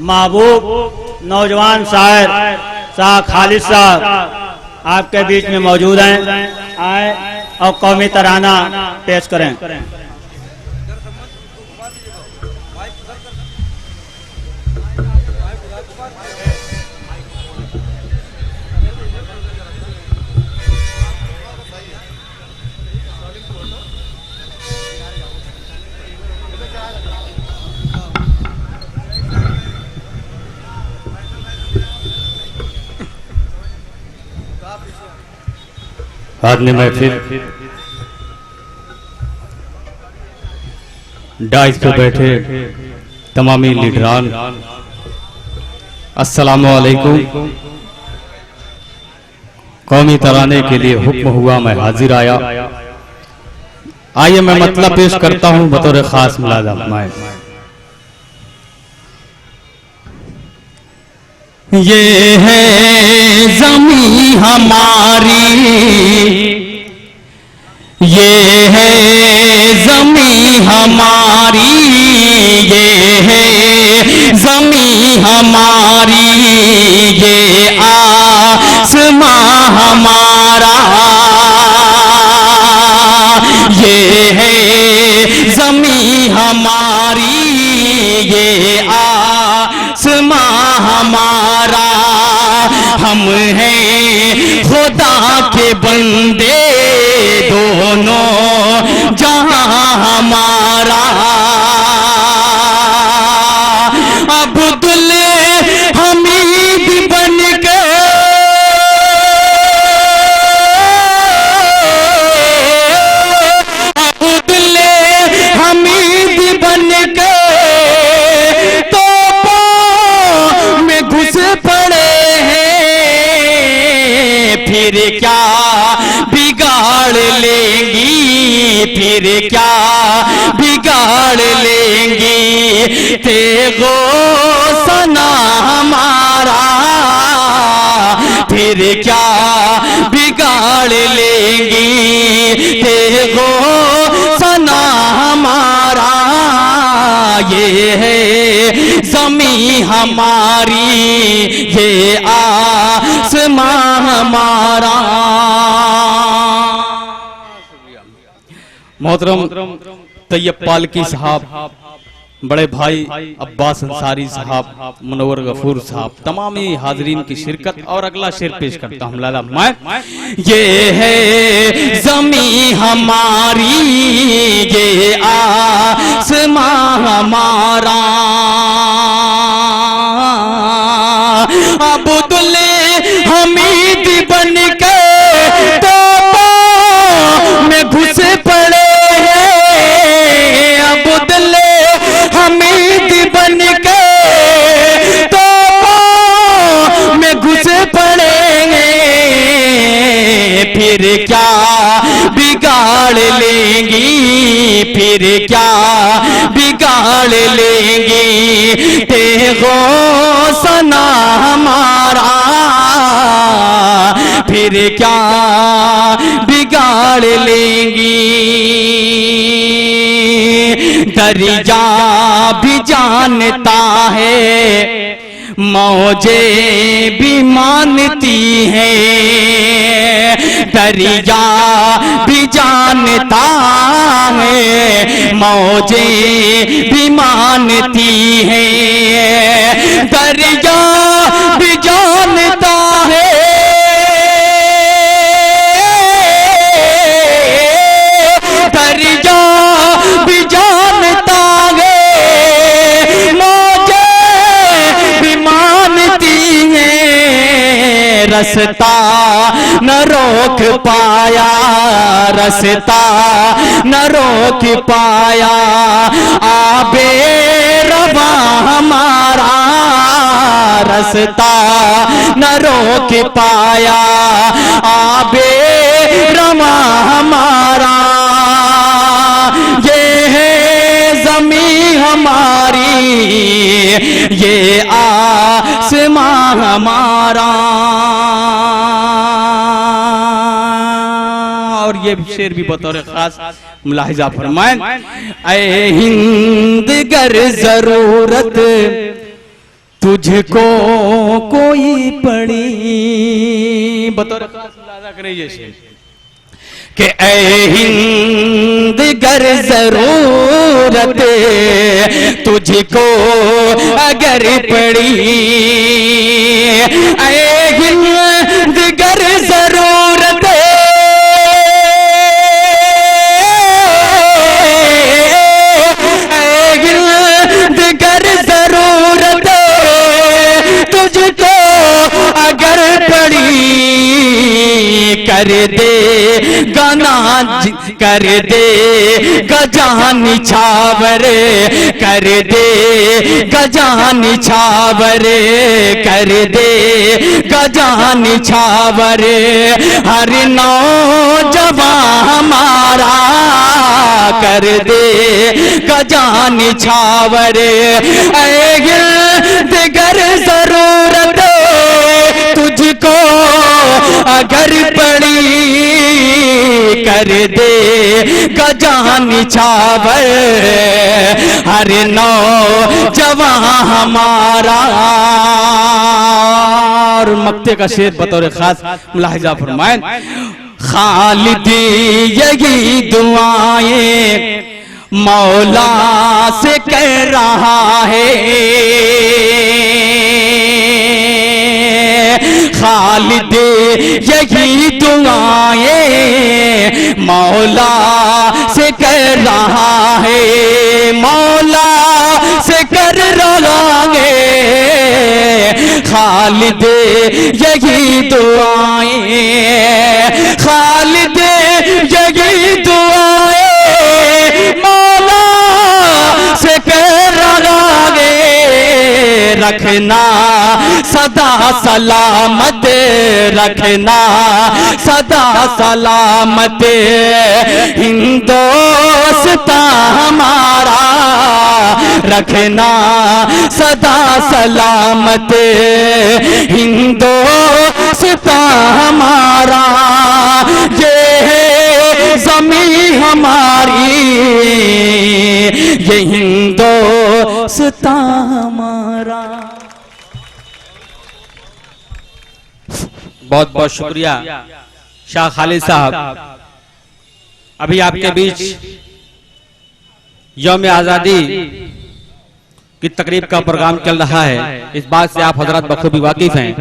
महबूब नौजवान शायर शाह खालिद साहब आपके बीच में मौजूद हैं। आए और कौमी तराना पेश करें। आदमी महफिल डाइस पे बैठे तमामी लीडरान, अस्सलामु अलैकुम। कौमी तराने के लिए हुक्म हुआ, मैं हाजिर आया। आइए मैं मतलब पेश करता हूँ बतौर खास मुलाज़म। ये है ज़मीं हमारी, ये है ज़मीं हमारी, ये है ज़मीं हमारी, ये आसमां हमारा, ये है ज़मीं हमारी, ये आसमां हमारा। हम हैं खुदा के बंदे, दोनों जहां हमारा। अब्दुल हमीद बन के अब्दुल हमीद बन के तोपों में घुस पड़े हैं, फिर क्या बिगाड़ लेंगी, फिर क्या बिगाड़ लेंगी। तेगो सना हमारा, फिर क्या बिगाड़ लेंगी। तेगो सना हमारा, ये है ज़मीं हमारी, ये आसमां हमारा। मोहतरम तैयब पालकी साहब, बड़े भाई अब्बास अंसारी साहब, मुनव्वर गफूर साहब, तमामी हाजरीन की शिरकत। और अगला शेर पेश करता हूँ लाला मैं। ये है ज़मीं हमारी, ये आसमां हमारा। अब्दुल हमीद बन के तोपों में घुस पड़े हैं, अब्दुल हमीद बन के तोपों में घुस पड़े हैं, फिर क्या बिगाड़ लेंगी, फिर क्या बिगाड़ लेंगी। तेगो सना हमारा, फिर क्या बिगाड़ लेंगी। दरिया भी जानता है, मौजे भी मानती हैं, दरिया भी जानता है, मौजे भी मानती हैं। दरिया भी जानता है, दरिया भी जानता है, मौजे भी मानती हैं। रस्ता न रोक पाया, रस्ता न रोक पाया, आबे रवा हमारा, रस्ता न रोक पाया, आबे रवा हमारा। ये है ज़मीं हमारी, ये आसमां हमारा। और ये शेर भी बतौर खास मुलाहिजा फरमाएं। ऐ हिंद गर जरूरत तुझको कोई पड़ी बतौर खास मुलाजा करें ये शेर कि ऐ हिंद गर जरूरत तुझको अगर पड़ी, ऐ हिंद गर जरूरत तुझको अगर पड़ी, कर दे गाना कर दे गजान छावर, कर दे गजान छावर, कर दे गजान छावर, हर नौजवान हमारा कर दे गजान छावर, दिगर जरूरत तुझको अगर पड़ी, कर दे गजान छावर, हर नौजवान हमारा। और मक्ते का शेर बतौर खास मुलाहिजा फरमाएं, खालिदी यही दुआएं मौला से कह रहा है, खालिद यही दुआएं मौला से कह रहा है, मौला से कर रहा है, खालिद यही दुआएं, खालिद यही दुआएं मौला से कर रहा है, रखना सदा सलामत, रखना सदा सलामत, हिंदोस्तां हमारा रखना सदा सलामत, हिंदोस्तां हमारा, ये है ज़मीं हमारी, ये हिंदोस्तां हमारा। बहुत बहुत शुक्रिया शाह खालिद साहब। अभी आपके बीच यौम आज़ादी की तकरीब का प्रोग्राम चल रहा है, इस बात से आप हजरत बखूबी वाकिफ हैं।